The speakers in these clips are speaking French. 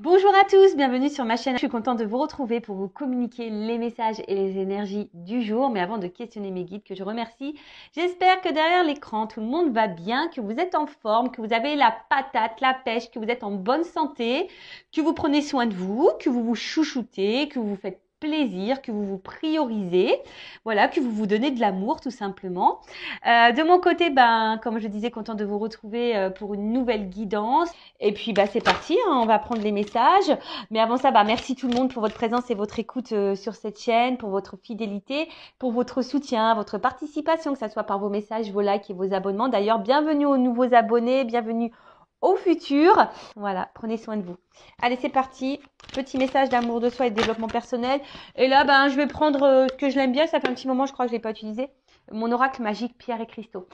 Bonjour à tous, bienvenue sur ma chaîne. Je suis contente de vous retrouver pour vous communiquer les messages et les énergies du jour. Mais avant de questionner mes guides que je remercie, j'espère que derrière l'écran, tout le monde va bien, que vous êtes en forme, que vous avez la patate, la pêche, que vous êtes en bonne santé, que vous prenez soin de vous, que vous vous chouchoutez, que vous vous faites plaisir, que vous vous priorisez, voilà, que vous vous donnez de l'amour tout simplement. De mon côté, comme je disais, contente de vous retrouver pour une nouvelle guidance. Et puis, c'est parti, hein, on va prendre les messages. Mais avant ça, merci tout le monde pour votre présence et votre écoute sur cette chaîne, pour votre fidélité, pour votre soutien, votre participation, que ce soit par vos messages, vos likes et vos abonnements. D'ailleurs, bienvenue aux nouveaux abonnés, bienvenue au futur. Voilà, prenez soin de vous. Allez, c'est parti. Petit message d'amour de soi et de développement personnel. Et là, je vais prendre ce que je l'aime bien. Ça fait un petit moment, je crois que je ne l'ai pas utilisé. Mon oracle magique, pierre et cristaux.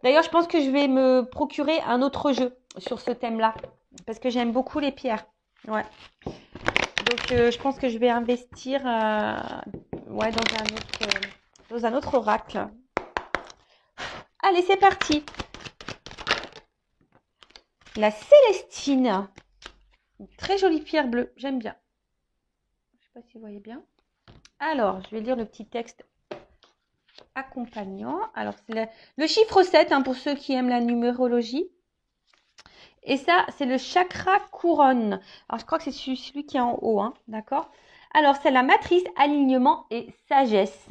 D'ailleurs, je pense que je vais me procurer un autre jeu sur ce thème-là. Parce que j'aime beaucoup les pierres. Ouais. Donc, je pense que je vais investir dans un autre oracle. Allez, c'est parti. La Célestine. Une très jolie pierre bleue. J'aime bien. Je ne sais pas si vous voyez bien. Alors, je vais lire le petit texte accompagnant. Alors, c'est le chiffre 7 pour ceux qui aiment la numérologie. Et ça, c'est le chakra couronne. Alors, je crois que c'est celui qui est en haut, d'accord? Alors, c'est la matrice alignement et sagesse.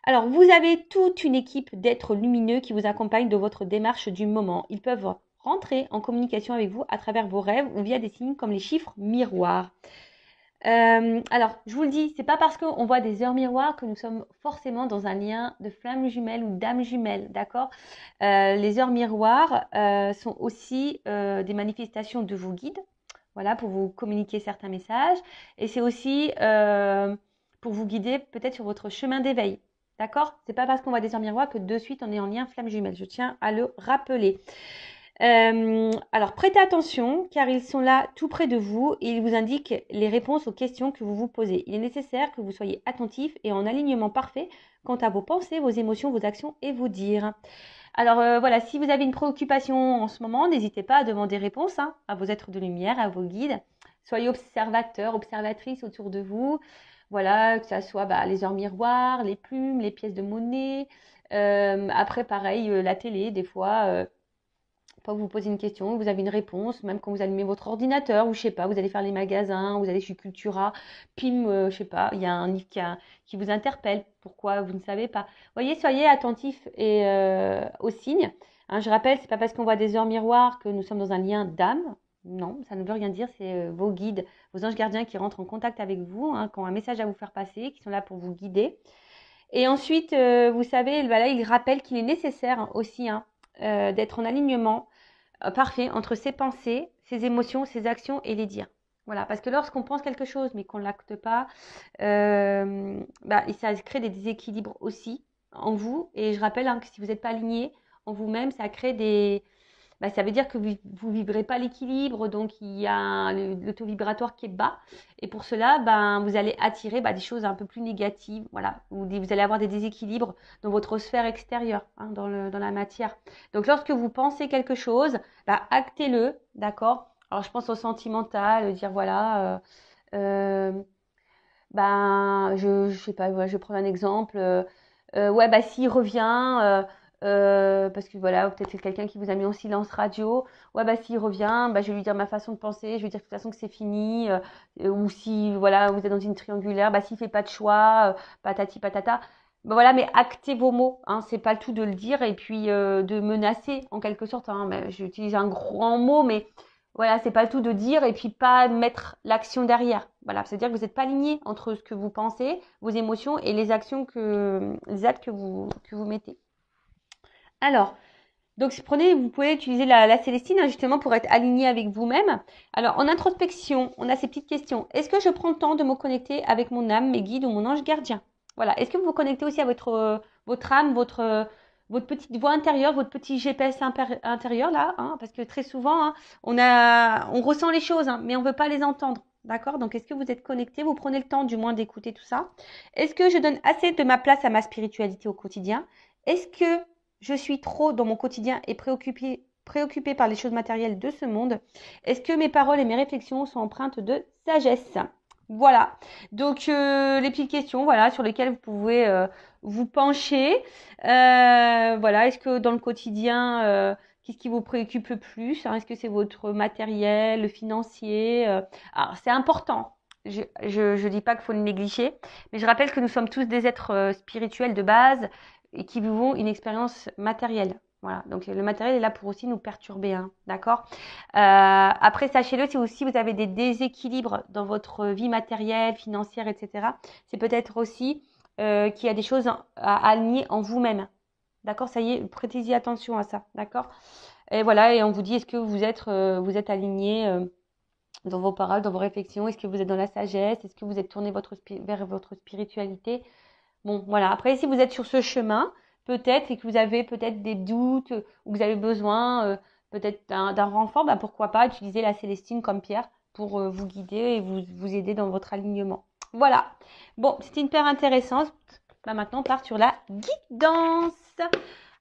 Alors, vous avez toute une équipe d'êtres lumineux qui vous accompagnent de votre démarche du moment. Ils peuvent rentrer en communication avec vous à travers vos rêves ou via des signes comme les chiffres miroirs. Alors, je vous le dis, c'est pas parce qu'on voit des heures miroirs que nous sommes forcément dans un lien de flamme jumelle ou d'âme jumelle, d'accord? Les heures miroirs sont aussi des manifestations de vos guides, voilà, pour vous communiquer certains messages. Et c'est aussi pour vous guider peut-être sur votre chemin d'éveil, d'accord? C'est pas parce qu'on voit des heures miroirs que de suite on est en lien flamme jumelle. Je tiens à le rappeler. Alors, prêtez attention car ils sont là tout près de vous et ils vous indiquent les réponses aux questions que vous vous posez. Il est nécessaire que vous soyez attentif et en alignement parfait quant à vos pensées, vos émotions, vos actions et vos dires. Alors voilà, si vous avez une préoccupation en ce moment, n'hésitez pas à demander réponse à vos êtres de lumière, à vos guides. Soyez observateurs, observatrices autour de vous. Voilà, que ça soit les heures miroirs, les plumes, les pièces de monnaie. Après, pareil, la télé, des fois vous posez une question, vous avez une réponse, même quand vous allumez votre ordinateur, ou je sais pas, vous allez faire les magasins, vous allez chez Cultura, pim, je sais pas, il y a un livre qui vous interpelle, pourquoi vous ne savez pas. Voyez, soyez attentifs et aux signes. Je rappelle, c'est pas parce qu'on voit des heures miroirs que nous sommes dans un lien d'âme. Non, ça ne veut rien dire, c'est vos guides, vos anges gardiens qui rentrent en contact avec vous, qui ont un message à vous faire passer, qui sont là pour vous guider. Et ensuite, vous savez, là, il rappelle qu'il est nécessaire aussi d'être en alignement parfait entre ses pensées, ses émotions, ses actions et les dires. Voilà, parce que lorsqu'on pense quelque chose mais qu'on ne l'acte pas, ça crée des déséquilibres aussi en vous. Et je rappelle que si vous n'êtes pas aligné en vous-même, ça crée ça veut dire que vous ne vibrez pas l'équilibre, donc il y a le taux vibratoire qui est bas. Et pour cela, vous allez attirer des choses un peu plus négatives, voilà. Vous allez avoir des déséquilibres dans votre sphère extérieure, dans la matière. Donc lorsque vous pensez quelque chose, actez-le, d'accord? Alors je pense au sentimental, dire voilà, je sais pas, je vais prendre un exemple. S'il revient, parce que voilà, peut-être c'est quelqu'un qui vous a mis en silence radio. S'il revient, je vais lui dire ma façon de penser, je vais lui dire de toute façon que c'est fini. Ou si voilà, vous êtes dans une triangulaire, s'il fait pas de choix, patati patata. Voilà, mais actez vos mots, c'est pas le tout de le dire et puis de menacer en quelque sorte. J'utilise un grand mot, mais voilà, c'est pas le tout de dire et puis pas mettre l'action derrière. Voilà, c'est-à-dire que vous n'êtes pas aligné entre ce que vous pensez, vos émotions et les actes que vous mettez. Alors, donc vous pouvez utiliser la Célestine justement pour être aligné avec vous-même. Alors, en introspection, on a ces petites questions. Est-ce que je prends le temps de me connecter avec mon âme, mes guides ou mon ange gardien? Voilà. Est-ce que vous vous connectez aussi à votre âme, votre petite voix intérieure, votre petit GPS intérieur là, parce que très souvent, on ressent les choses, mais on ne veut pas les entendre. D'accord? Donc, est-ce que vous êtes connecté? Vous prenez le temps du moins d'écouter tout ça? Est-ce que je donne assez de ma place à ma spiritualité au quotidien? Est-ce que je suis trop dans mon quotidien et préoccupée préoccupé par les choses matérielles de ce monde? Est-ce que mes paroles et mes réflexions sont empreintes de sagesse? Voilà. Donc, les petites questions, voilà, sur lesquelles vous pouvez vous pencher. Voilà. Est-ce que dans le quotidien, qu'est-ce qui vous préoccupe le plus, hein? Est-ce que c'est votre matériel, le financier? Alors, c'est important. Je dis pas qu'il faut le négliger, mais je rappelle que nous sommes tous des êtres spirituels de base et qui vivons une expérience matérielle. Voilà, donc le matériel est là pour aussi nous perturber, hein, d'accord? Après, sachez-le, si aussi vous avez des déséquilibres dans votre vie matérielle, financière, etc., c'est peut-être aussi qu'il y a des choses à aligner en vous-même. D'accord? Ça y est, prêtez-y attention à ça, d'accord? Et voilà, et on vous dit, est-ce que vous êtes aligné dans vos paroles, dans vos réflexions? Est-ce que vous êtes dans la sagesse? Est-ce que vous êtes tourné vers votre spiritualité? Bon, voilà. Après, si vous êtes sur ce chemin, peut-être, et que vous avez peut-être des doutes, ou que vous avez besoin peut-être d'un renfort, bah, pourquoi pas utiliser la Célestine comme pierre pour vous guider et vous aider dans votre alignement. Voilà. Bon, c'était hyper intéressant. Bah, maintenant, on part sur la guidance.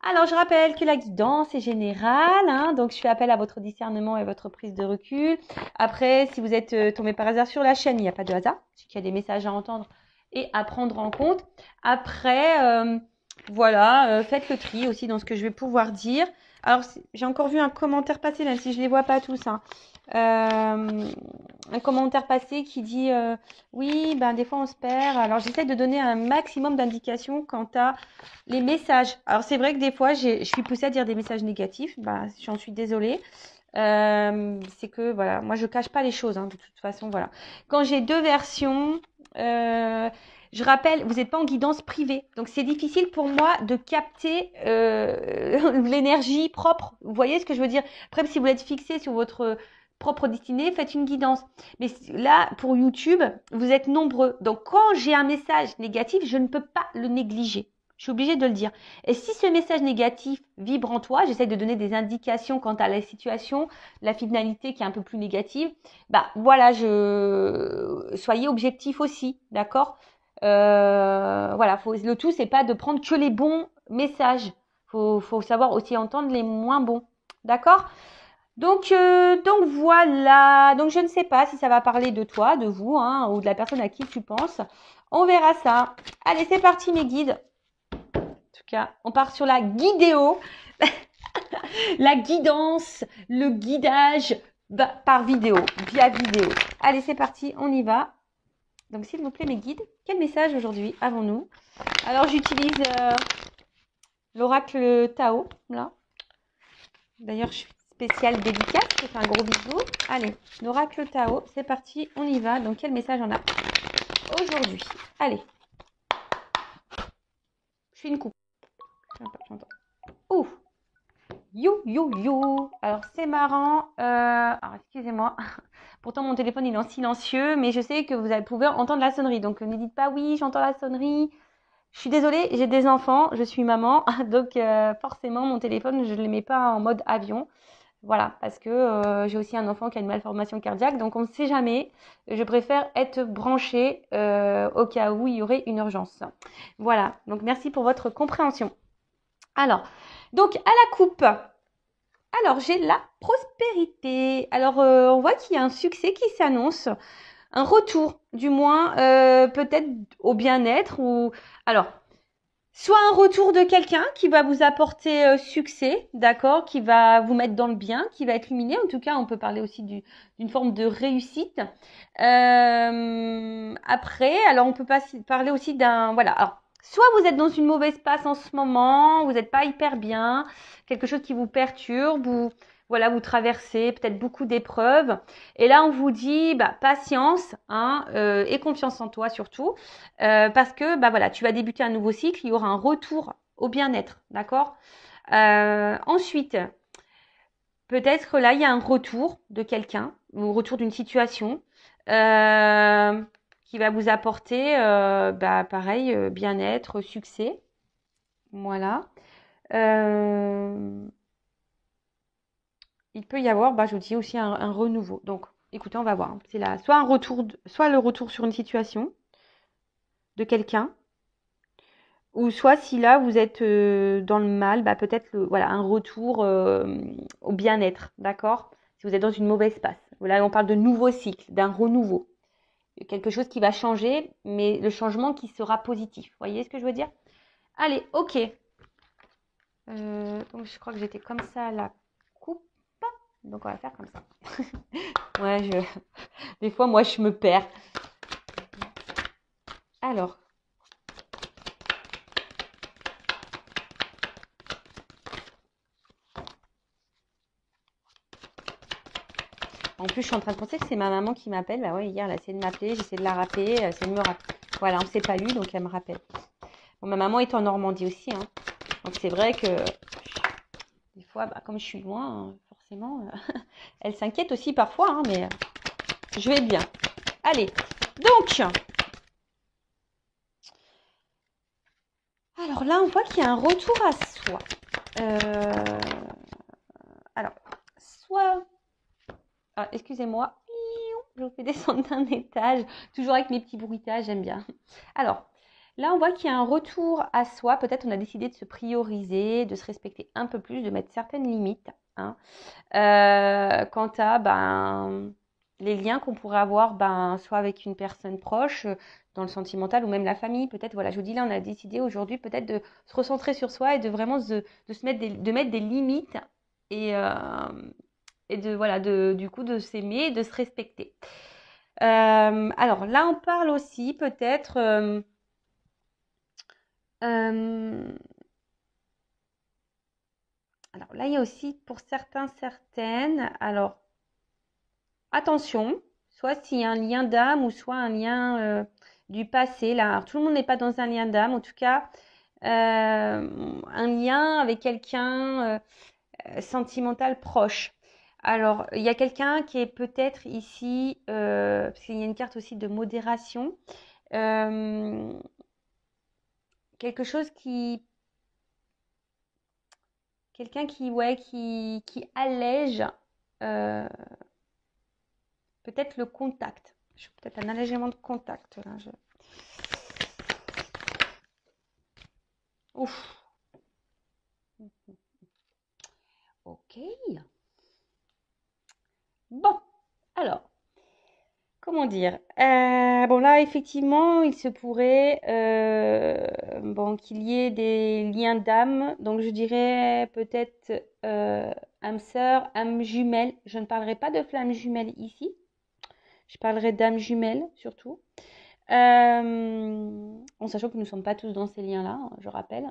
Alors, je rappelle que la guidance est générale, hein, donc je fais appel à votre discernement et votre prise de recul. Après, si vous êtes tombé par hasard sur la chaîne, il n'y a pas de hasard, c'est qu'il y a des messages à entendre et à prendre en compte. Après, voilà, faites le tri aussi dans ce que je vais pouvoir dire. Alors, j'ai encore vu un commentaire passer, même si je ne les vois pas tous, hein. Un commentaire passé qui dit oui, ben des fois on se perd. Alors, j'essaie de donner un maximum d'indications quant à les messages. Alors, c'est vrai que des fois, je suis poussée à dire des messages négatifs. Ben, j'en suis désolée. C'est que, voilà, moi, je cache pas les choses, hein, de toute façon, voilà. Quand j'ai deux versions, je rappelle, vous n'êtes pas en guidance privée. Donc, c'est difficile pour moi de capter l'énergie propre. Vous voyez ce que je veux dire? Après, si vous êtes fixé sur votre propre destinée, faites une guidance. Mais là, pour YouTube, vous êtes nombreux. Donc, quand j'ai un message négatif, je ne peux pas le négliger. Je suis obligée de le dire. Et si ce message négatif vibre en toi, j'essaie de donner des indications quant à la situation, la finalité qui est un peu plus négative. Bah voilà, soyez objectif aussi, d'accord? Voilà, le tout c'est pas de prendre que les bons messages. Faut savoir aussi entendre les moins bons, d'accord? Donc voilà. Donc je ne sais pas si ça va parler de toi, de vous, hein, ou de la personne à qui tu penses. On verra ça. Allez, c'est parti mes guides. En tout cas, on part sur la guidéo, la guidance, le guidage par vidéo, via vidéo. Allez, c'est parti, on y va. Donc, s'il vous plaît, mes guides, quel message aujourd'hui avons-nous? Alors, j'utilise l'oracle Tao, là. D'ailleurs, je suis spéciale dédicace, je fais un gros bisou. Allez, l'oracle Tao, c'est parti, on y va. Donc, quel message on a aujourd'hui? Allez. Je fais une coupe. J'entends. Ouh! You, you, you. Alors, c'est marrant. Alors, excusez-moi. Pourtant, mon téléphone, il est en silencieux, mais je sais que vous pouvez entendre la sonnerie. Donc, ne dites pas oui, j'entends la sonnerie. Je suis désolée, j'ai des enfants, je suis maman. Donc, forcément, mon téléphone, je ne le mets pas en mode avion. Voilà, parce que j'ai aussi un enfant qui a une malformation cardiaque. Donc, on ne sait jamais. Je préfère être branchée au cas où il y aurait une urgence. Voilà. Donc, merci pour votre compréhension. Alors, donc, à la coupe. Alors, j'ai la prospérité. Alors, on voit qu'il y a un succès qui s'annonce, un retour, du moins, peut-être au bien-être ou... Alors, soit un retour de quelqu'un qui va vous apporter succès, d'accord, qui va vous mettre dans le bien, qui va être luminé. En tout cas, on peut parler aussi d'une forme de réussite. Après, alors on peut parler aussi d'un... Voilà, alors, soit vous êtes dans une mauvaise passe en ce moment, vous n'êtes pas hyper bien, quelque chose qui vous perturbe, ou voilà, vous traversez peut-être beaucoup d'épreuves. Et là, on vous dit, bah, patience, hein, et confiance en toi surtout, parce que, bah voilà, tu vas débuter un nouveau cycle, il y aura un retour au bien-être, d'accord? Ensuite, peut-être là, il y a un retour de quelqu'un, ou retour d'une situation, qui va vous apporter, bah, pareil, bien-être, succès. Voilà. Il peut y avoir, bah, je vous dis aussi un renouveau. Donc, écoutez, on va voir. C'est là, soit le retour sur une situation de quelqu'un, Ou soit si là vous êtes dans le mal, bah, peut-être voilà, un retour au bien-être, d'accord? Si vous êtes dans une mauvaise passe. Là, on parle de nouveau cycle, d'un renouveau. Quelque chose qui va changer, mais le changement qui sera positif. Vous voyez ce que je veux dire? Allez, ok. Donc je crois que j'étais comme ça à la coupe. Donc on va faire comme ça. Ouais, des fois, moi, je me perds. Alors. En plus, je suis en train de penser que c'est ma maman qui m'appelle. Bah ouais, hier, elle a essayé de m'appeler. J'essaie de la rappeler. Elle essaie de me rappeler. Voilà, on ne s'est pas eu, donc elle me rappelle. Bon, ma maman est en Normandie aussi, hein. Donc c'est vrai que des fois, bah, comme je suis loin, hein, forcément, elle s'inquiète aussi parfois, hein, mais je vais bien. Allez, donc, alors là, on voit qu'il y a un retour à soi. Alors, soit... Ah, excusez-moi, je vous fais descendre d'un étage, toujours avec mes petits bruitages, j'aime bien. Alors, là, on voit qu'il y a un retour à soi. Peut-être on a décidé de se prioriser, de se respecter un peu plus, de mettre certaines limites, hein. Quant à les liens qu'on pourrait avoir, soit avec une personne proche, dans le sentimental ou même la famille. Peut-être, voilà, je vous dis là, on a décidé aujourd'hui peut-être de se recentrer sur soi et de vraiment de mettre des limites et, voilà, du coup, de s'aimer et de se respecter. Alors là, on parle aussi peut-être... alors là, il y a aussi pour certains, certaines... Alors, attention, soit s'il y a un lien d'âme ou soit un lien du passé. Là, alors, tout le monde n'est pas dans un lien d'âme. En tout cas, un lien avec quelqu'un sentimental proche. Alors, il y a quelqu'un qui est peut-être ici, parce qu'il y a une carte aussi de modération, quelque chose qui... Quelqu'un qui, ouais, qui allège peut-être le contact. Peut-être un allègement de contact. Là, Ouf. Ok. Bon, alors, comment dire? Bon, là, effectivement, il se pourrait qu'il y ait des liens d'âme. Donc, je dirais peut-être âme sœur, âme jumelle. Je ne parlerai pas de flamme jumelle ici. Je parlerai d'âme jumelle surtout. En sachant que nous ne sommes pas tous dans ces liens-là, je rappelle.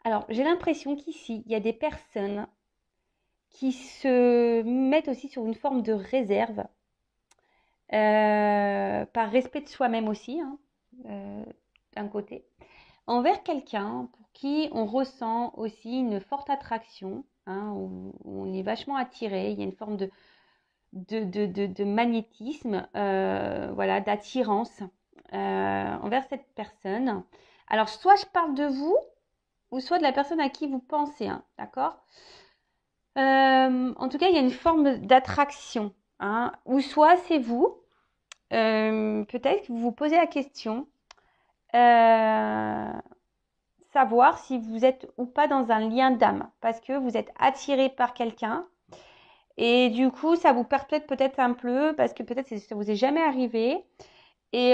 Alors, j'ai l'impression qu'ici, il y a des personnes qui se mettent aussi sur une forme de réserve, par respect de soi-même aussi, hein, d'un côté, envers quelqu'un pour qui on ressent aussi une forte attraction, hein, où on est vachement attiré, il y a une forme de magnétisme, voilà, d'attirance envers cette personne. Alors, soit je parle de vous, ou soit de la personne à qui vous pensez, hein, d'accord? En tout cas, il y a une forme d'attraction, hein, ou soit c'est vous, peut-être que vous vous posez la question, savoir si vous êtes ou pas dans un lien d'âme, parce que vous êtes attiré par quelqu'un, et du coup, ça vous perpète peut-être un peu, parce que peut-être ça vous est jamais arrivé, et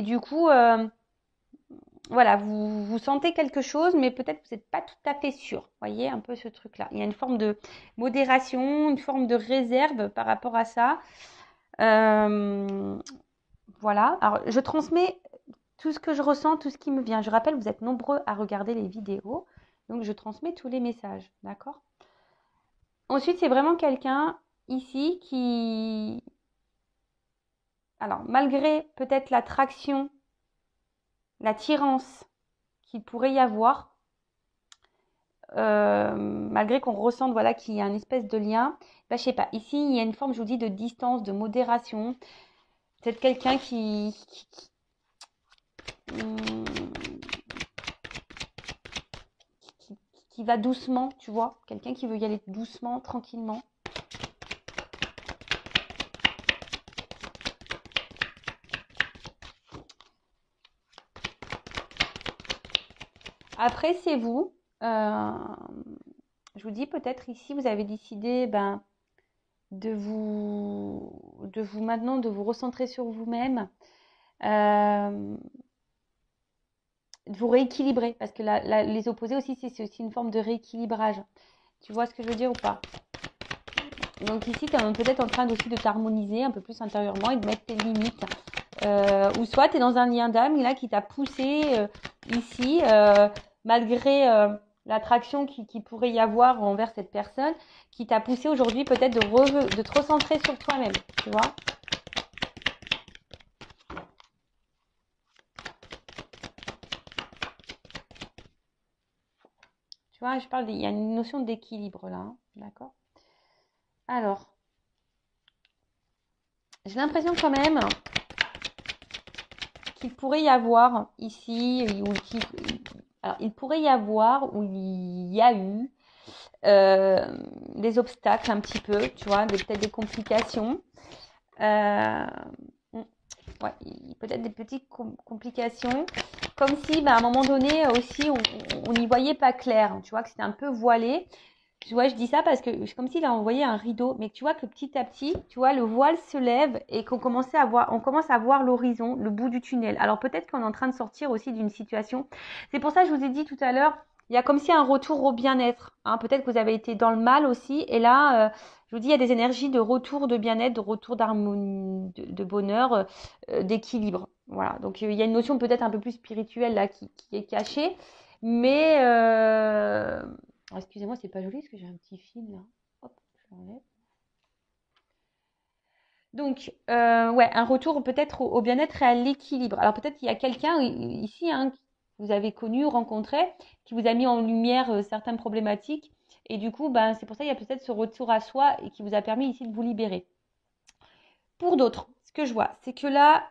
du coup, voilà, vous sentez quelque chose, mais peut-être que vous n'êtes pas tout à fait sûr. Vous voyez un peu ce truc-là. Il y a une forme de modération, une forme de réserve par rapport à ça. Voilà. Alors, je transmets tout ce que je ressens, tout ce qui me vient. Je rappelle, vous êtes nombreux à regarder les vidéos. Donc, je transmets tous les messages. D'accord? Ensuite, c'est vraiment quelqu'un ici qui... Alors, malgré peut-être l'attraction, l'attirance qu'il pourrait y avoir, malgré qu'on ressente voilà, qu'il y a une espèce de lien, je sais pas, ici il y a une forme, je vous dis, de distance, de modération. Peut-être quelqu'un qui va doucement, tu vois, quelqu'un qui veut y aller doucement, tranquillement. Après, c'est vous. Je vous dis peut-être ici, vous avez décidé de vous maintenant, de vous recentrer sur vous-même, de vous rééquilibrer. Parce que les opposés aussi, c'est aussi une forme de rééquilibrage. Tu vois ce que je veux dire ou pas? Donc ici, tu es peut-être en train aussi de t'harmoniser un peu plus intérieurement et de mettre tes limites. Ou soit tu es dans un lien d'âme là qui t'a poussé ici, malgré l'attraction qui pourrait y avoir envers cette personne, qui t'a poussé aujourd'hui peut-être de te recentrer sur toi-même, tu vois. Tu vois, il y a une notion d'équilibre là, hein, d'accord? Alors, j'ai l'impression quand même qu'il pourrait y avoir ici, alors il pourrait y avoir, ou il y a eu, des obstacles un petit peu, tu vois, peut-être des complications. Ouais, peut-être des petites complications, comme si à un moment donné aussi on n'y voyait pas clair, tu vois, que c'était un peu voilé. Tu vois, je dis ça parce que c'est comme s'il a envoyé un rideau, mais que tu vois que petit à petit, tu vois, le voile se lève et on commence à voir l'horizon, le bout du tunnel. Alors peut-être qu'on est en train de sortir aussi d'une situation. C'est pour ça que je vous ai dit tout à l'heure, il y a comme si un retour au bien-être. Hein. Peut-être que vous avez été dans le mal aussi, et là, je vous dis, il y a des énergies de retour de bien-être, de retour d'harmonie, de bonheur, d'équilibre. Voilà. Donc il y a une notion peut-être un peu plus spirituelle là qui est cachée, mais oh, excusez-moi, c'est pas joli parce que j'ai un petit fil là. Hop, je l'enlève. Donc, ouais, un retour peut-être au bien-être et à l'équilibre. Alors peut-être qu'il y a quelqu'un ici hein, que vous avez connu, rencontré, qui vous a mis en lumière certaines problématiques. Et du coup, c'est pour ça qu'il y a peut-être ce retour à soi et qui vous a permis ici de vous libérer. Pour d'autres, ce que je vois, c'est que là,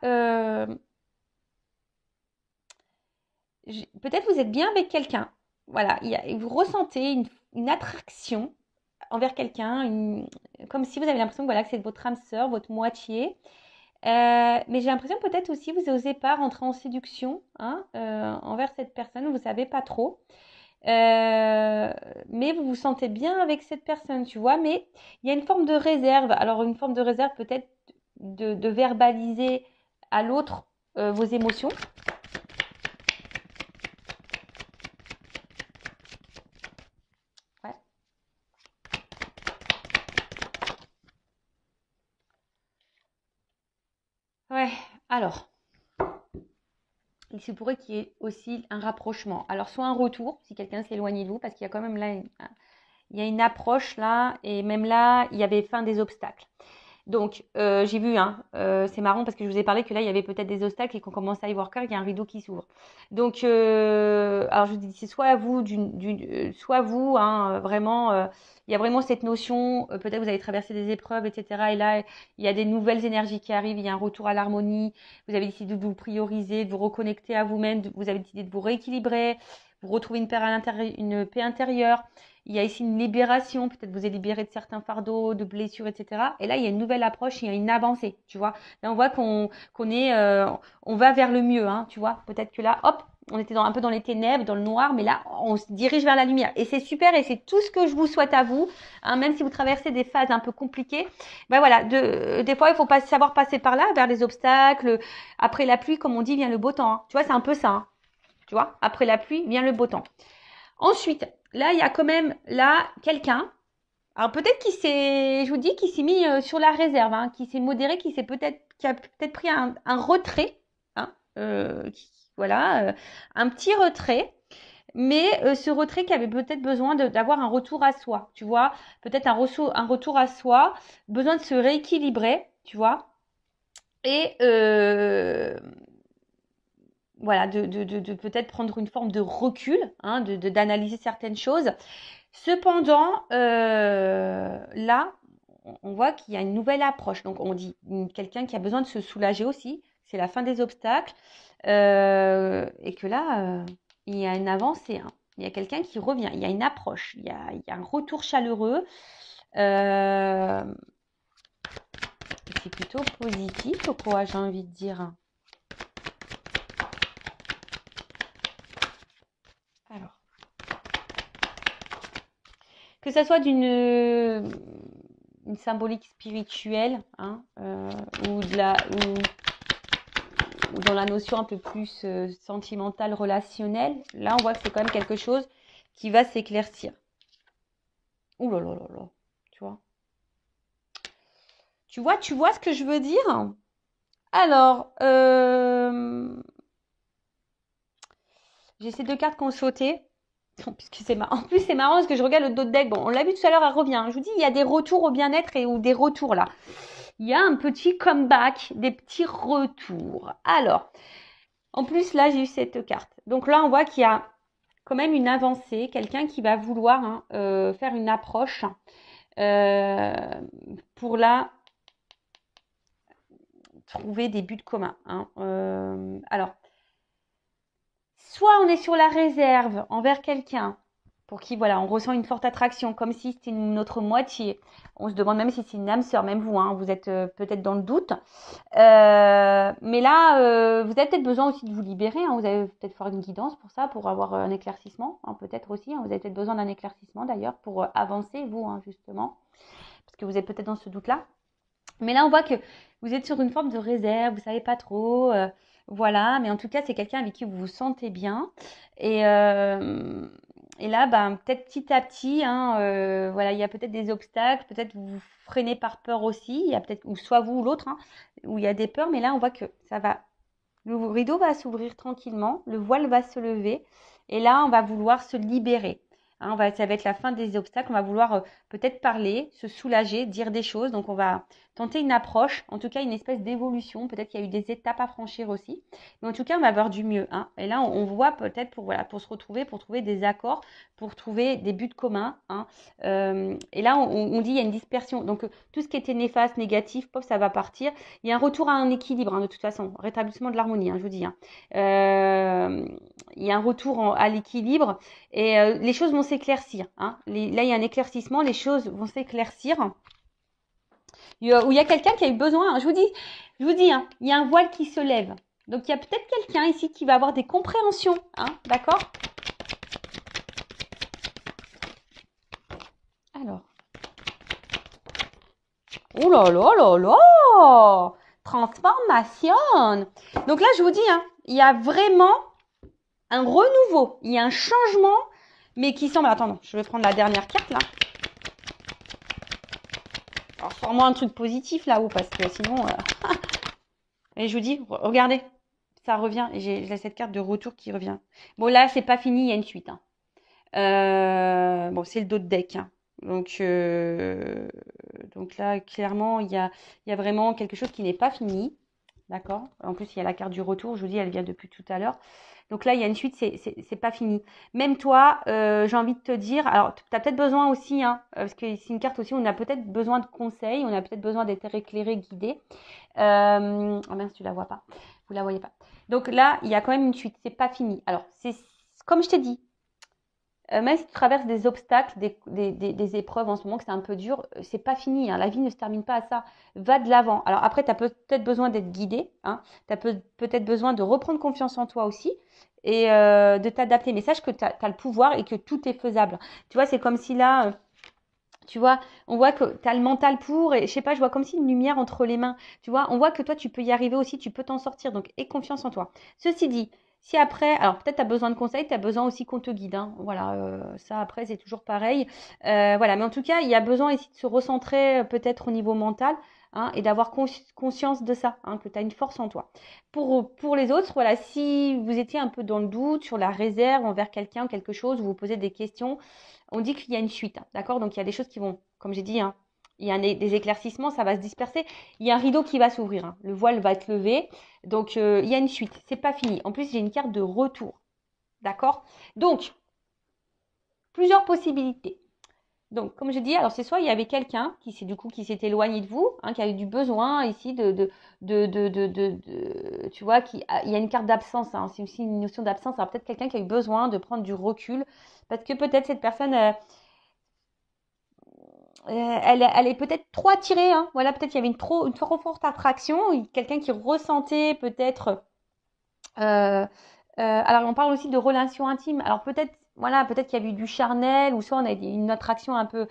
peut-être vous êtes bien avec quelqu'un. Voilà, vous ressentez une attraction envers quelqu'un, comme si vous avez l'impression que c'est votre âme sœur, votre moitié. Mais j'ai l'impression peut-être aussi vous n'osez pas rentrer en séduction hein, envers cette personne, vous ne savez pas trop. Mais vous vous sentez bien avec cette personne, tu vois. Mais il y a une forme de réserve. Alors une forme de réserve peut-être de verbaliser à l'autre vos émotions. Ouais. Ouais, alors, il se pourrait qu'il y ait aussi un rapprochement. Alors, soit un retour, si quelqu'un s'éloigne de vous, parce qu'il y a quand même là, il y a une approche là, et même là, il y avait fin des obstacles. Donc, j'ai vu, hein, c'est marrant parce que je vous ai parlé que là, il y avait peut-être des obstacles et qu'on commence à y voir clair, qu'il y a un rideau qui s'ouvre. Donc, alors je vous dis, c'est soit vous, soit vous, hein, vraiment, il y a vraiment cette notion, peut-être vous avez traversé des épreuves, etc. Et là, il y a des nouvelles énergies qui arrivent, il y a un retour à l'harmonie, vous avez décidé de vous prioriser, de vous reconnecter à vous-même, vous avez décidé de vous rééquilibrer, vous retrouvez une paix intérieure. Il y a ici une libération, peut-être vous êtes libéré de certains fardeaux, de blessures, etc. Et là, il y a une nouvelle approche, il y a une avancée, tu vois. Là, on voit qu'on est, on va vers le mieux, hein, tu vois. Peut-être que là, hop, on était un peu dans les ténèbres, dans le noir, mais là, on se dirige vers la lumière. Et c'est super, et c'est tout ce que je vous souhaite à vous, hein, même si vous traversez des phases un peu compliquées. Voilà, des fois, il faut pas savoir passer par là, vers les obstacles. Après la pluie, comme on dit, vient le beau temps. Hein. Tu vois, c'est un peu ça. Hein. Tu vois, après la pluie, vient le beau temps. Ensuite, là, il y a quand même là quelqu'un. Alors peut-être je vous dis, qu'il s'est mis sur la réserve, hein, qui s'est modéré, qui a peut-être pris un retrait, hein, voilà, un petit retrait. Mais ce retrait qui avait peut-être besoin d'avoir un retour à soi, tu vois, peut-être un retour à soi, besoin de se rééquilibrer, tu vois, et voilà, de peut-être prendre une forme de recul, hein, d'analyser certaines choses. Cependant, là, on voit qu'il y a une nouvelle approche. Donc, on dit quelqu'un qui a besoin de se soulager aussi. C'est la fin des obstacles. Et que là, il y a une avancée. Hein. Il y a quelqu'un qui revient. Il y a une approche. Il y a un retour chaleureux. C'est plutôt positif, quoi, j'ai envie de dire. Alors. Que ça soit une symbolique spirituelle, hein, ou dans la notion un peu plus sentimentale, relationnelle, là on voit que c'est quand même quelque chose qui va s'éclaircir. Ouh là là là là, tu vois. Tu vois ce que je veux dire? Alors, j'ai ces deux cartes qui ont sauté. Puisque c'est marrant. En plus, c'est marrant parce que je regarde le dos de deck. Bon, on l'a vu tout à l'heure, elle revient. Je vous dis, il y a des retours au bien-être ou des retours là. Il y a un petit comeback, des petits retours. Alors, en plus, là, j'ai eu cette carte. Donc là, on voit qu'il y a quand même une avancée. Quelqu'un qui va vouloir faire une approche pour là trouver des buts communs. Hein. Alors, soit on est sur la réserve envers quelqu'un pour qui, voilà, on ressent une forte attraction, comme si c'était notre moitié. On se demande même si c'est une âme sœur, même vous, hein, vous êtes peut-être dans le doute. Mais là, vous avez peut-être besoin aussi de vous libérer. Hein, vous avez peut-être faire une guidance pour ça, pour avoir un éclaircissement, hein, peut-être aussi. Hein, vous avez peut-être besoin d'un éclaircissement d'ailleurs pour avancer, vous, hein, justement, parce que vous êtes peut-être dans ce doute-là. Mais là, on voit que vous êtes sur une forme de réserve, vous savez pas trop, voilà. Mais en tout cas, c'est quelqu'un avec qui vous vous sentez bien. Et là, ben, peut-être petit à petit, hein, voilà, il y a peut-être des obstacles, peut-être vous vous freinez par peur aussi. Il y a peut-être, ou soit vous ou l'autre, hein, où il y a des peurs. Mais là, on voit que ça va, le rideau va s'ouvrir tranquillement, le voile va se lever. Et là, on va vouloir se libérer. Hein, ça va être la fin des obstacles. On va vouloir peut-être parler, se soulager, dire des choses. Donc, on va tenter une approche, en tout cas une espèce d'évolution. Peut-être qu'il y a eu des étapes à franchir aussi. Mais en tout cas, on va avoir du mieux. Hein. Et là, on voit peut-être pour se retrouver, pour trouver des accords, pour trouver des buts communs. Hein. Et là, on dit il y a une dispersion. Donc, tout ce qui était néfaste, négatif, pop, ça va partir. Il y a un retour à un équilibre, hein, de toute façon. Rétablissement de l'harmonie, hein, je vous dis. Hein. Il y a un retour à l'équilibre et les choses vont s'éclaircir. Hein. Là, il y a un éclaircissement, les choses vont s'éclaircir. Où il y a quelqu'un qui a eu besoin, je vous dis, hein, il y a un voile qui se lève. Donc, il y a peut-être quelqu'un ici qui va avoir des compréhensions, hein, d'accord? Alors. Oh là là là là! Transformation! Donc là, je vous dis, hein, il y a vraiment un renouveau, il y a un changement, mais qui semble... Attends, je vais prendre la dernière carte, là. Alors, sors-moi un truc positif, là-haut, parce que sinon... Et je vous dis, regardez, ça revient. J'ai cette carte de retour qui revient. Bon, là, c'est pas fini, il y a une suite. Hein. Bon, c'est le dos de deck. Hein. Donc là, clairement, il y a vraiment quelque chose qui n'est pas fini. D'accord? En plus, il y a la carte du retour. Je vous dis, elle vient depuis tout à l'heure. Donc là, il y a une suite, c'est pas fini. Même toi, j'ai envie de te dire, alors tu as peut-être besoin aussi, hein, parce que c'est une carte aussi où on a peut-être besoin de conseils, on a peut-être besoin d'être éclairé, guidé. Oh mince, tu la vois pas. Vous la voyez pas. Donc là, il y a quand même une suite, c'est pas fini. Alors, c'est comme je t'ai dit, même si tu traverses des obstacles, des épreuves en ce moment, que c'est un peu dur, c'est pas fini. Hein. La vie ne se termine pas à ça. Va de l'avant. Alors après, tu as peut-être besoin d'être guidé. Hein. Tu as peut-être besoin de reprendre confiance en toi aussi et de t'adapter. Mais sache que tu as le pouvoir et que tout est faisable. Tu vois, c'est comme si là... tu vois, on voit que tu as le mental pour, et je sais pas, je vois comme si une lumière entre les mains. Tu vois, on voit que toi, tu peux y arriver aussi, tu peux t'en sortir. Donc, aie confiance en toi. Ceci dit, si après, alors peut-être tu as besoin de conseils, tu as besoin aussi qu'on te guide. Hein. Voilà, ça après, c'est toujours pareil. Voilà, mais en tout cas, il y a besoin ici de se recentrer peut-être au niveau mental. Hein, et d'avoir conscience de ça, hein, que tu as une force en toi. Pour les autres, voilà, si vous étiez un peu dans le doute sur la réserve envers quelqu'un ou quelque chose, vous vous posez des questions, on dit qu'il y a une suite, hein, d'accord? Donc il y a des choses qui vont, comme j'ai dit, hein, il y a des éclaircissements, ça va se disperser. Il y a un rideau qui va s'ouvrir, hein, le voile va être levé. Donc il y a une suite, c'est pas fini. En plus, j'ai une carte de retour, d'accord? Donc, plusieurs possibilités. Donc, comme je dis, alors c'est soit il y avait quelqu'un qui s'est éloigné de vous, hein, qui a eu du besoin ici tu vois, il y a une carte d'absence, hein, c'est aussi une notion d'absence. Alors peut-être quelqu'un qui a eu besoin de prendre du recul, parce que peut-être cette personne, elle est peut-être trop attirée, hein. Voilà, peut-être il y avait une trop forte attraction, quelqu'un qui ressentait peut-être. Alors on parle aussi de relations intimes. Alors peut-être voilà, peut-être qu'il y a eu du charnel, ou soit on a une attraction un peu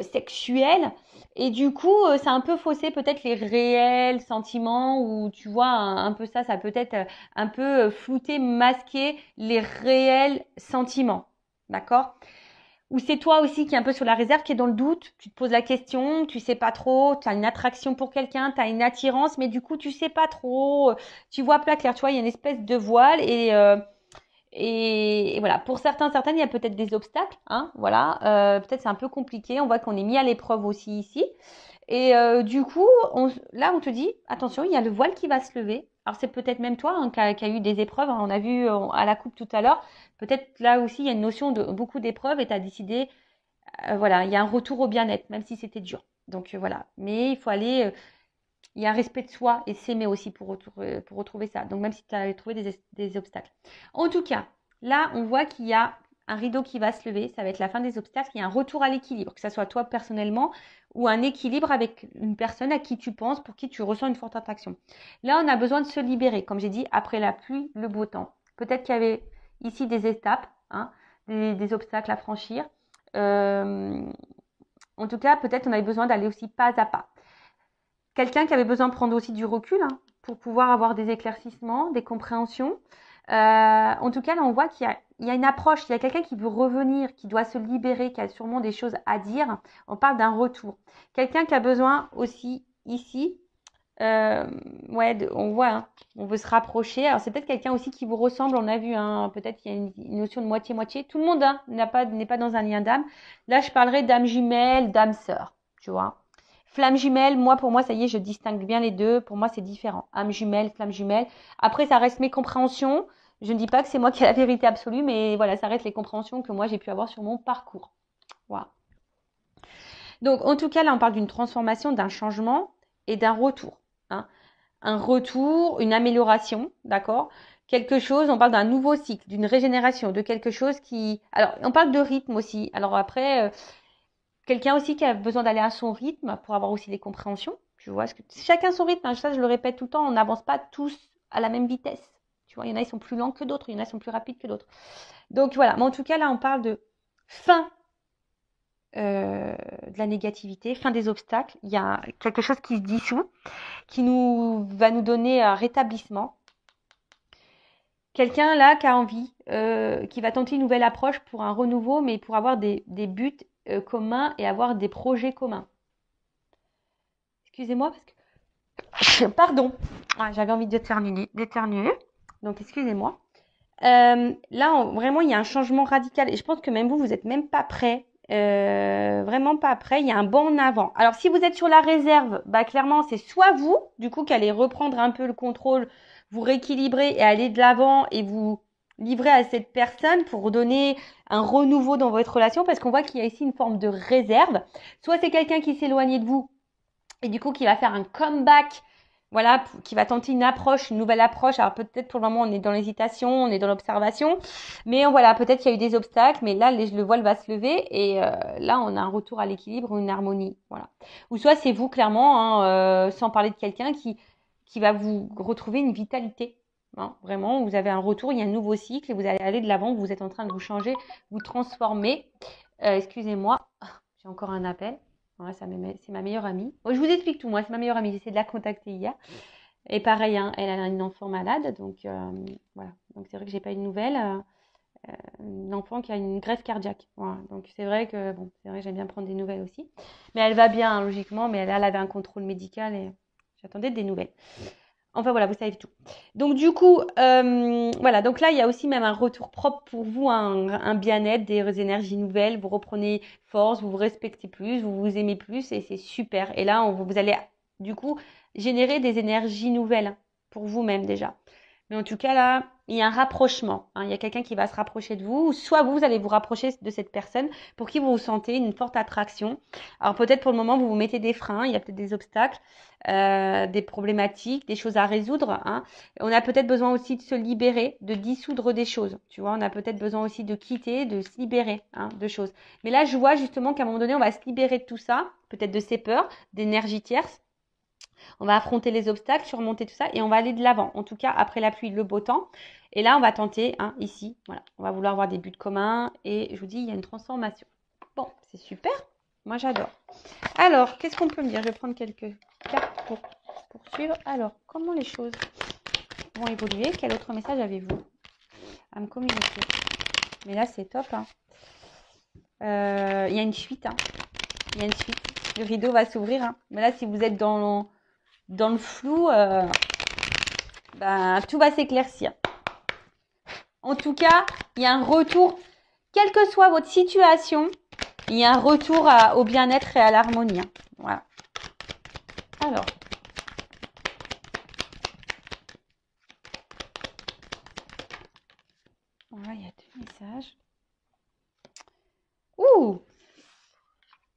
sexuelle, et du coup, ça a un peu faussé peut-être les réels sentiments, ou tu vois, un peu ça peut être un peu flouter, masquer les réels sentiments, d'accord? Ou c'est toi aussi qui est un peu sur la réserve, qui est dans le doute, tu te poses la question, tu sais pas trop, tu as une attraction pour quelqu'un, tu as une attirance, mais du coup, tu sais pas trop, tu vois pas clair, tu vois, il y a une espèce de voile, et voilà, pour certaines, il y a peut-être des obstacles, hein, voilà, peut-être c'est un peu compliqué, on voit qu'on est mis à l'épreuve aussi ici. Et du coup, là, on te dit, attention, il y a le voile qui va se lever. Alors, c'est peut-être même toi hein, qui a eu des épreuves. Hein, on a vu à la coupe tout à l'heure. Peut-être là aussi, il y a une notion de beaucoup d'épreuves et tu as décidé, voilà, il y a un retour au bien-être, même si c'était dur. Donc, voilà. Mais il faut aller, il y a un respect de soi et s'aimer aussi pour retrouver ça. Donc, même si tu as trouvé des obstacles. En tout cas, là, on voit qu'il y a un rideau qui va se lever. Ça va être la fin des obstacles. Il y a un retour à l'équilibre, que ce soit toi personnellement ou un équilibre avec une personne à qui tu penses, pour qui tu ressens une forte attraction. Là, on a besoin de se libérer. Comme j'ai dit, après la pluie, le beau temps. Peut-être qu'il y avait ici des étapes, hein, des obstacles à franchir. En tout cas, peut-être on avait besoin d'aller aussi pas à pas. Quelqu'un qui avait besoin de prendre aussi du recul hein, pour pouvoir avoir des éclaircissements, des compréhensions. En tout cas, là, on voit qu'il y a une approche, il y a quelqu'un qui veut revenir, qui doit se libérer, qui a sûrement des choses à dire. On parle d'un retour. Quelqu'un qui a besoin aussi ici, ouais, on voit, hein, on veut se rapprocher. Alors, c'est peut-être quelqu'un aussi qui vous ressemble, on a vu, hein, peut-être qu'il y a une notion de moitié-moitié. Tout le monde hein, n'est pas dans un lien d'âme. Là, je parlerai d'âme jumelle, d'âme sœur, tu vois. Flamme jumelle, pour moi, ça y est, je distingue bien les deux. Pour moi, c'est différent. Âme jumelle, flamme jumelle. Après, ça reste mes compréhensions. Je ne dis pas que c'est moi qui ai la vérité absolue, mais voilà, ça reste les compréhensions que moi, j'ai pu avoir sur mon parcours. Voilà. Donc, en tout cas, là, on parle d'une transformation, d'un changement et d'un retour. Hein. Un retour, une amélioration, d'accord? Quelque chose, on parle d'un nouveau cycle, d'une régénération, de quelque chose qui... Alors, on parle de rythme aussi. Alors après... quelqu'un aussi qui a besoin d'aller à son rythme pour avoir aussi des compréhensions. Tu vois, chacun son rythme, hein, ça je le répète tout le temps, on n'avance pas tous à la même vitesse. Tu vois, il y en a ils sont plus lents que d'autres, il y en a ils sont plus rapides que d'autres. Donc voilà, mais en tout cas là on parle de fin de la négativité, fin des obstacles. Il y a quelque chose qui se dissout, qui va nous donner un rétablissement. Quelqu'un là qui a envie, qui va tenter une nouvelle approche pour un renouveau, mais pour avoir des buts communs et avoir des projets communs. Excusez-moi parce que... Pardon. Ah, j'avais envie d'éternuer. Donc, excusez-moi. Là, vraiment, il y a un changement radical. Et je pense que même vous n'êtes même pas prêt. Vraiment pas prêt. Il y a un bond en avant. Alors, si vous êtes sur la réserve, bah, clairement, c'est soit vous, du coup, qui allez reprendre un peu le contrôle, vous rééquilibrer et aller de l'avant et vous livrer à cette personne pour donner un renouveau dans votre relation, parce qu'on voit qu'il y a ici une forme de réserve. Soit c'est quelqu'un qui s'est éloigné de vous, et du coup qui va faire un comeback, voilà, qui va tenter une nouvelle approche. Alors peut-être pour le moment on est dans l'hésitation, on est dans l'observation, mais voilà, peut-être qu'il y a eu des obstacles, mais là le voile va se lever et là on a un retour à l'équilibre, une harmonie, voilà. Ou soit c'est vous clairement, hein, sans parler de quelqu'un qui va vous retrouver une vitalité. Hein, vraiment, vous avez un retour, il y a un nouveau cycle et vous allez aller de l'avant, vous êtes en train de vous changer, vous transformer. Excusez-moi, j'ai encore un appel. Ouais, c'est ma meilleure amie. Je vous explique tout, moi, c'est ma meilleure amie. J'ai essayé de la contacter hier. Et pareil, hein, elle a une enfant malade. Donc, voilà. Donc, c'est vrai que j'ai pas eu de nouvelles. Une enfant qui a une greffe cardiaque. Voilà. Donc, c'est vrai que j'aime bien prendre des nouvelles aussi. Mais elle va bien, hein, logiquement. Mais elle avait un contrôle médical et j'attendais des nouvelles. Enfin voilà, vous savez tout. Donc du coup, voilà. Donc là, il y a aussi même un retour propre pour vous, un bien-être, des énergies nouvelles. Vous reprenez force, vous vous respectez plus, vous vous aimez plus et c'est super. Et là, vous allez du coup générer des énergies nouvelles pour vous-même déjà. Mais en tout cas là, il y a un rapprochement. Hein. Il y a quelqu'un qui va se rapprocher de vous, ou soit vous allez vous rapprocher de cette personne pour qui vous vous sentez une forte attraction. Alors peut-être pour le moment vous vous mettez des freins, il y a peut-être des obstacles, des problématiques, des choses à résoudre. Hein. On a peut-être besoin aussi de se libérer, de dissoudre des choses. Tu vois, on a peut-être besoin aussi de quitter, de se libérer hein, de choses. Mais là, je vois justement qu'à un moment donné, on va se libérer de tout ça, peut-être de ces peurs, d'énergie tierce. On va affronter les obstacles, surmonter tout ça et on va aller de l'avant. En tout cas, après la pluie, le beau temps. Et là, on va tenter, hein, ici, voilà, on va vouloir avoir des buts communs et je vous dis, il y a une transformation. Bon, c'est super, moi j'adore. Alors, qu'est-ce qu'on peut me dire? Je vais prendre quelques cartes pour poursuivre. Alors, comment les choses vont évoluer? Quel autre message avez-vous à me communiquer? Mais là, c'est top, hein. Il y a une suite, hein. Il y a une suite. Le rideau va s'ouvrir, hein. Mais là, si vous êtes dans le flou, ben, tout va s'éclaircir. En tout cas, il y a un retour, quelle que soit votre situation, il y a un retour au bien-être et à l'harmonie, hein. Voilà. Alors. Voilà, il y a 2 messages. Ouh!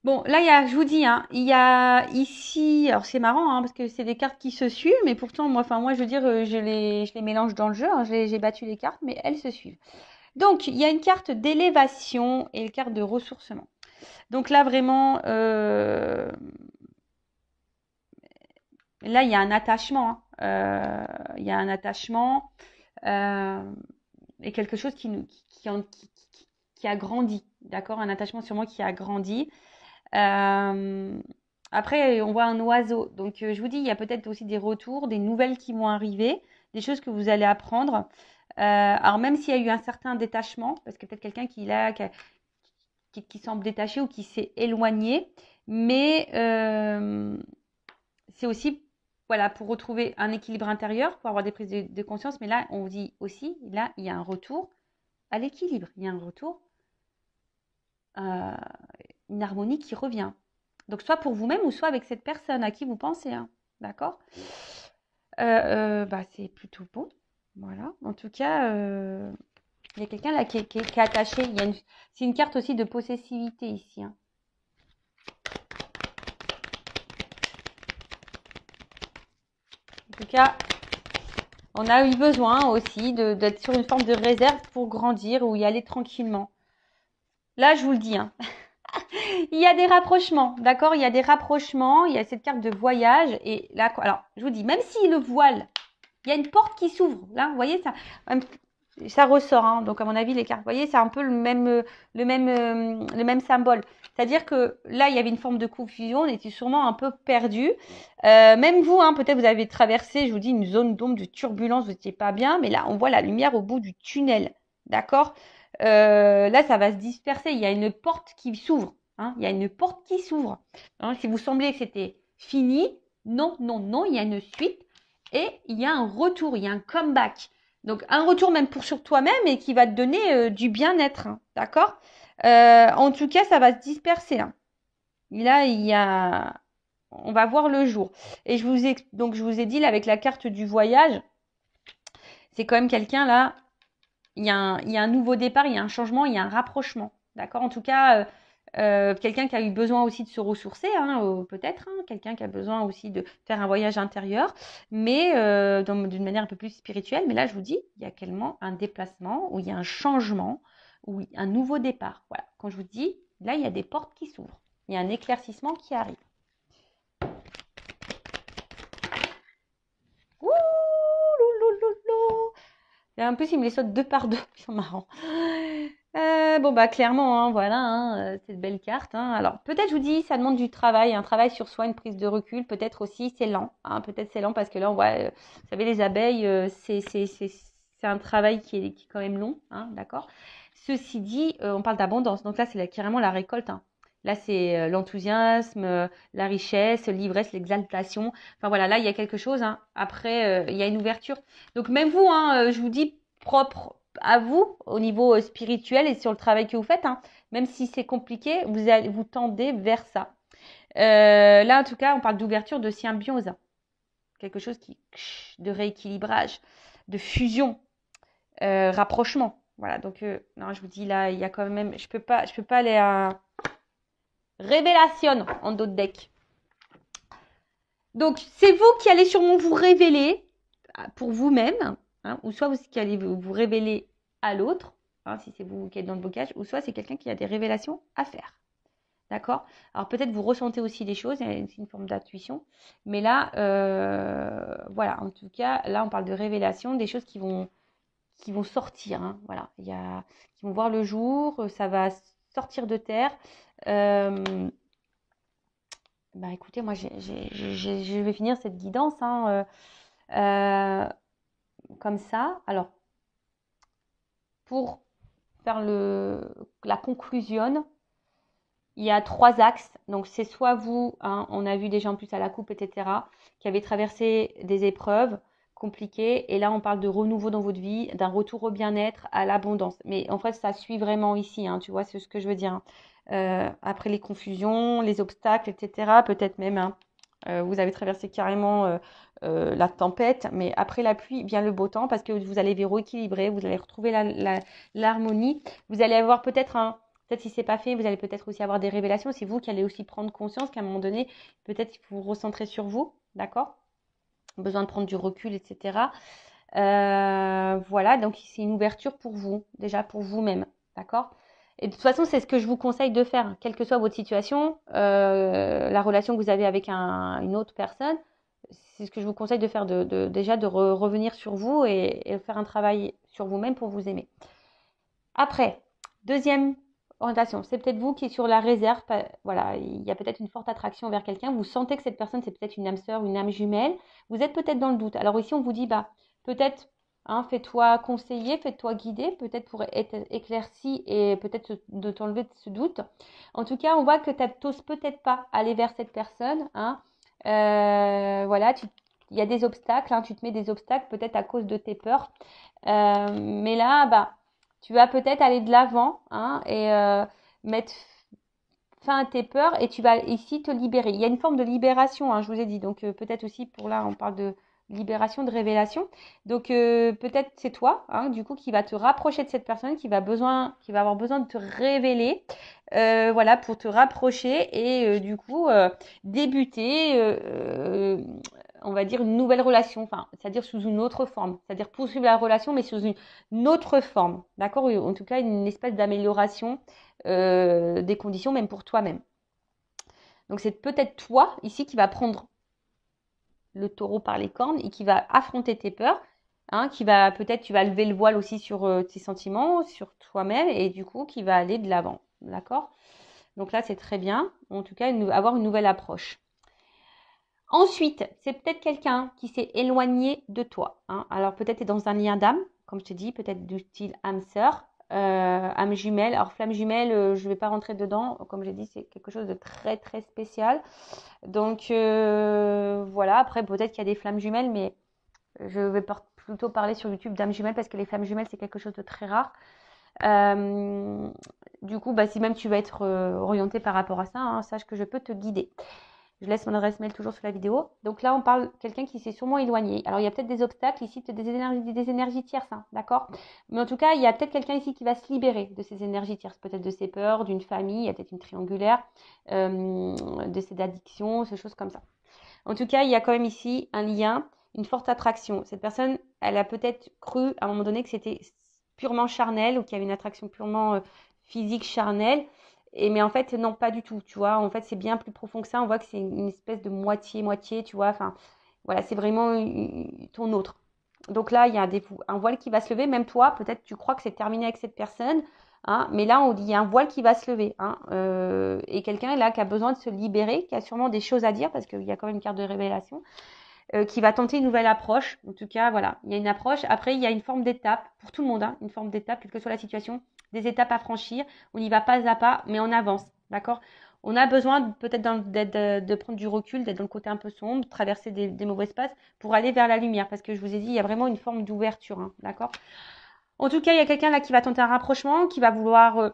Bon, là, je vous dis, hein, il y a ici, alors c'est marrant, hein, parce que c'est des cartes qui se suivent, mais pourtant, moi, je veux dire, je les mélange dans le jeu, hein, j'ai battu les cartes, mais elles se suivent. Donc, il y a une carte d'élévation et une carte de ressourcement. Donc là, vraiment, là, il y a un attachement, hein. Il y a un attachement et quelque chose qui a grandi, d'accord? Un attachement sur moi qui a grandi. Après, on voit un oiseau. Donc, je vous dis, il y a peut-être aussi des retours, des nouvelles qui vont arriver, des choses que vous allez apprendre. Alors, même s'il y a eu un certain détachement, parce que peut-être quelqu'un qui semble détaché ou qui s'est éloigné, mais c'est aussi, voilà, pour retrouver un équilibre intérieur, pour avoir des prises de conscience. Mais là, on vous dit aussi, là, il y a un retour à l'équilibre. Il y a un retour, une harmonie qui revient. Donc, soit pour vous-même ou soit avec cette personne à qui vous pensez, hein. D'accord? Bah, c'est plutôt bon. Voilà. En tout cas, il y a quelqu'un là qui est attaché. C'est une carte aussi de possessivité ici, hein. En tout cas, on a eu besoin aussi d'être sur une forme de réserve pour grandir ou y aller tranquillement. Là, je vous le dis, hein. Il y a des rapprochements, d'accord? Il y a des rapprochements, il y a cette carte de voyage. Et là, alors, je vous dis, même si le voile, il y a une porte qui s'ouvre. Là, vous voyez, ça ressort, hein. Donc, à mon avis, les cartes, vous voyez, c'est un peu le même symbole. C'est-à-dire que là, il y avait une forme de confusion, on était sûrement un peu perdu. Même vous, hein, peut-être vous avez traversé, je vous dis, une zone d'ombre, de turbulence, vous n'étiez pas bien. Mais là, on voit la lumière au bout du tunnel, d'accord? Là, ça va se disperser. Il y a une porte qui s'ouvre, hein. Il y a une porte qui s'ouvre. Hein, si vous sembliez que c'était fini, non, non, non, il y a une suite et il y a un retour, il y a un comeback. Donc, un retour même sur toi-même et qui va te donner du bien-être, hein, d'accord? En tout cas, ça va se disperser, hein. Là, on va voir le jour. Et donc, je vous ai dit, là, avec la carte du voyage, c'est quand même quelqu'un, là, il y a un nouveau départ, il y a un changement, il y a un rapprochement, d'accord? En tout cas, quelqu'un qui a eu besoin aussi de se ressourcer, hein, peut-être, hein, quelqu'un qui a besoin aussi de faire un voyage intérieur, mais d'une manière un peu plus spirituelle. Mais là, je vous dis, il y a clairement un déplacement, où il y a un changement, où il y a un nouveau départ. Voilà, quand je vous dis, là, il y a des portes qui s'ouvrent, il y a un éclaircissement qui arrive. Ouh, et en plus, il me les saute 2 par 2. Ils sont marrants. Bon, bah, clairement, hein, voilà, hein, cette belle carte, hein. Alors, peut-être, je vous dis, ça demande du travail, un travail sur soi, une prise de recul. Peut-être aussi, c'est lent, hein. Peut-être c'est lent parce que là, on voit, vous savez, les abeilles, c'est un travail qui est quand même long, hein, d'accord? Ceci dit, on parle d'abondance. Donc là, c'est carrément la récolte, hein. Là, c'est l'enthousiasme, la richesse, l'ivresse, l'exaltation. Enfin, voilà, là, il y a quelque chose, hein. Après, il y a une ouverture. Donc, même vous, hein, je vous dis, propre à vous, au niveau spirituel et sur le travail que vous faites, hein. Même si c'est compliqué, vous tendez vers ça. Là, en tout cas, on parle d'ouverture, de symbiose. Quelque chose de rééquilibrage, de fusion, rapprochement. Voilà, donc, non, je vous dis, là, il y a quand même, je peux pas aller à révélation en d'autres decks. Donc, c'est vous qui allez sûrement vous révéler pour vous-même, hein, ou soit vous qui allez vous révéler à l'autre, hein, si c'est vous qui êtes dans le blocage, ou soit c'est quelqu'un qui a des révélations à faire. D'accord? Alors, peut-être vous ressentez aussi des choses, c'est une forme d'intuition, mais là, voilà, en tout cas, là, on parle de révélation, des choses qui vont qui vont sortir, hein, voilà, qui vont voir le jour, ça va sortir de terre. Bah écoutez, moi je vais finir cette guidance hein, comme ça. Alors, pour faire la conclusion, il y a 3 axes. Donc, c'est soit vous, hein, on a vu déjà en plus à la coupe, etc., qui avez traversé des épreuves compliquées. Et là, on parle de renouveau dans votre vie, d'un retour au bien-être, à l'abondance. Mais en fait, ça suit vraiment ici, hein, tu vois, c'est ce que je veux dire. Hein. Après les confusions, les obstacles, etc., peut-être même, hein, vous avez traversé carrément la tempête, mais après la pluie vient le beau temps parce que vous allez vous rééquilibrer, vous allez retrouver l'harmonie. Vous allez avoir peut-être si c'est pas fait, vous allez peut-être aussi avoir des révélations. C'est vous qui allez aussi prendre conscience qu'à un moment donné, peut-être qu'il faut vous recentrer sur vous, d'accord? Besoin de prendre du recul, etc. Voilà, donc c'est une ouverture pour vous, déjà pour vous-même, d'accord? Et de toute façon, c'est ce que je vous conseille de faire, quelle que soit votre situation, la relation que vous avez avec une autre personne, c'est ce que je vous conseille de faire, déjà de revenir sur vous et faire un travail sur vous-même pour vous aimer. Après, deuxième orientation, c'est peut-être vous qui êtes sur la réserve. Voilà, il y a peut-être une forte attraction vers quelqu'un. Vous sentez que cette personne, c'est peut-être une âme sœur, une âme jumelle. Vous êtes peut-être dans le doute. Alors ici, on vous dit, bah, peut-être, hein, fais-toi conseiller, fais-toi guider, peut-être pour être éclairci et peut-être de t'enlever de ce doute. En tout cas, on voit que tu n'oses peut-être pas aller vers cette personne. Hein. Voilà, il y a des obstacles, hein, tu te mets des obstacles peut-être à cause de tes peurs. Mais là, bah, tu vas peut-être aller de l'avant hein, et mettre fin à tes peurs et tu vas ici te libérer. Il y a une forme de libération, hein, je vous ai dit. Donc peut-être aussi pour là, on parle de libération, de révélation. Donc peut-être c'est toi, hein, du coup, qui va te rapprocher de cette personne, qui va avoir besoin de te révéler, voilà, pour te rapprocher et du coup débuter. On va dire une nouvelle relation, enfin, c'est-à-dire sous une autre forme, c'est-à-dire poursuivre la relation, mais sous une autre forme, d'accord? En tout cas, une espèce d'amélioration des conditions, même pour toi-même. Donc, c'est peut-être toi, ici, qui va prendre le taureau par les cornes et qui va affronter tes peurs, hein, peut-être tu vas lever le voile aussi sur tes sentiments, sur toi-même, et du coup, qui va aller de l'avant, d'accord? Donc là, c'est très bien, en tout cas, avoir une nouvelle approche. Ensuite, c'est peut-être quelqu'un qui s'est éloigné de toi. Hein. Alors peut-être tu es dans un lien d'âme, comme je te dis, peut-être du style âme sœur, âme jumelle. Alors flamme jumelle, je ne vais pas rentrer dedans. Comme j'ai dit, c'est quelque chose de très très spécial. Donc voilà, après peut-être qu'il y a des flammes jumelles, mais je vais plutôt parler sur YouTube d'âme jumelle parce que les flammes jumelles, c'est quelque chose de très rare. Du coup, bah, si même tu vas être orienté par rapport à ça, hein, sache que je peux te guider. Je laisse mon adresse mail toujours sur la vidéo. Donc là, on parle de quelqu'un qui s'est sûrement éloigné. Alors, il y a peut-être des obstacles ici, peut-être des énergies tierces, hein, d'accord? Mais en tout cas, il y a peut-être quelqu'un ici qui va se libérer de ces énergies tierces, peut-être de ses peurs, d'une famille, il y a peut-être une triangulaire, de ses addictions, ces choses comme ça. En tout cas, il y a quand même ici un lien, une forte attraction. Cette personne, elle a peut-être cru à un moment donné que c'était purement charnel ou qu'il y avait une attraction purement physique, charnelle. Mais en fait, non, pas du tout, tu vois. En fait, c'est bien plus profond que ça. On voit que c'est une espèce de moitié-moitié, tu vois. Enfin, voilà, c'est vraiment ton autre. Donc là, il y a un voile qui va se lever. Même toi, peut-être tu crois que c'est terminé avec cette personne. Hein, mais là, on dit il y a un voile qui va se lever. Hein, et quelqu'un là qui a besoin de se libérer, qui a sûrement des choses à dire, parce qu'il y a quand même une carte de révélation, qui va tenter une nouvelle approche. En tout cas, voilà, il y a une approche. Après, il y a une forme d'étape, pour tout le monde, hein, une forme d'étape, quelle que soit la situation, des étapes à franchir. On y va pas à pas, mais on avance, d'accord? On a besoin peut-être de prendre du recul, d'être dans le côté un peu sombre, de traverser des mauvais espaces pour aller vers la lumière. Parce que je vous ai dit, il y a vraiment une forme d'ouverture, hein, d'accord? En tout cas, il y a quelqu'un là qui va tenter un rapprochement, qui va vouloir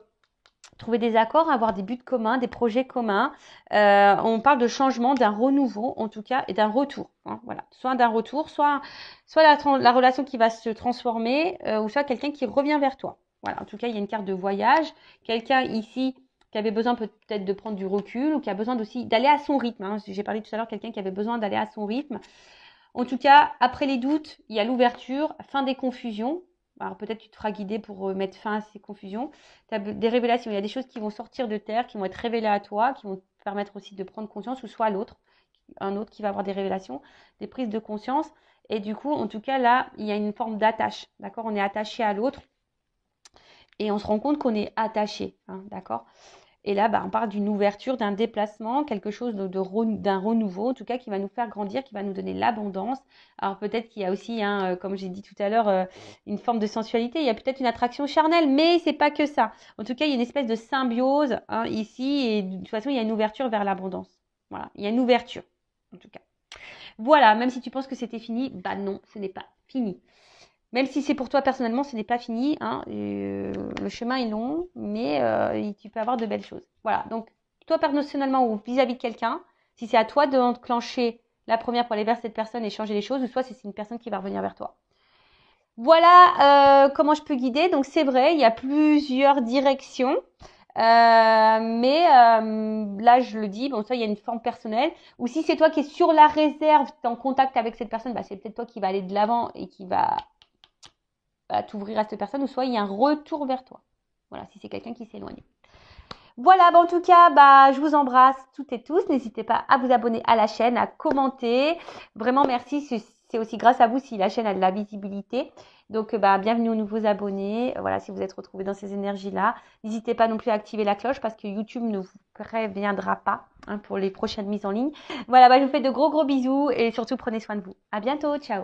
trouver des accords, avoir des buts communs, des projets communs. On parle de changement, d'un renouveau en tout cas et d'un retour. Hein, voilà, soit d'un retour, soit la relation qui va se transformer, ou soit quelqu'un qui revient vers toi. Voilà, en tout cas, il y a une carte de voyage. Quelqu'un ici qui avait besoin peut-être de prendre du recul ou qui a besoin aussi d'aller à son rythme. Hein. J'ai parlé tout à l'heure quelqu'un qui avait besoin d'aller à son rythme. En tout cas, après les doutes, il y a l'ouverture, fin des confusions. Alors peut-être tu te feras guider pour mettre fin à ces confusions. Tu as des révélations, il y a des choses qui vont sortir de terre, qui vont être révélées à toi, qui vont te permettre aussi de prendre conscience, ou soit un autre qui va avoir des révélations, des prises de conscience. Et du coup, en tout cas, là, il y a une forme d'attache. D'accord? On est attaché à l'autre et on se rend compte qu'on est attaché. Hein, d'accord? Et là, on parle d'une ouverture, d'un déplacement, quelque chose d'un renouveau, en tout cas, qui va nous faire grandir, qui va nous donner l'abondance. Alors peut-être qu'il y a aussi, hein, comme j'ai dit tout à l'heure, une forme de sensualité. Il y a peut-être une attraction charnelle, mais c'est pas que ça. En tout cas, il y a une espèce de symbiose hein, ici, et de toute façon, il y a une ouverture vers l'abondance. Voilà, il y a une ouverture, en tout cas. Voilà, même si tu penses que c'était fini, non, ce n'est pas fini. Même si c'est pour toi personnellement, ce n'est pas fini. Hein, le chemin est long, mais tu peux avoir de belles choses. Voilà, donc toi personnellement ou vis-à-vis de quelqu'un, si c'est à toi de enclencher la première pour aller vers cette personne et changer les choses, ou soit c'est une personne qui va revenir vers toi. Voilà comment je peux guider. Donc c'est vrai, il y a plusieurs directions. Mais là, je le dis, ça, il y a une forme personnelle. Ou si c'est toi qui es sur la réserve, tu es en contact avec cette personne, c'est peut-être toi qui va aller de l'avant et qui va t'ouvrir à cette personne, ou soit il y a un retour vers toi. Voilà, si c'est quelqu'un qui s'éloigne. Voilà, en tout cas, je vous embrasse toutes et tous. N'hésitez pas à vous abonner à la chaîne, à commenter. Vraiment, merci. C'est aussi grâce à vous si la chaîne a de la visibilité. Donc, bienvenue aux nouveaux abonnés. Voilà, si vous êtes retrouvés dans ces énergies-là. N'hésitez pas non plus à activer la cloche parce que YouTube ne vous préviendra pas pour les prochaines mises en ligne. Voilà, je vous fais de gros bisous et surtout prenez soin de vous. À bientôt. Ciao.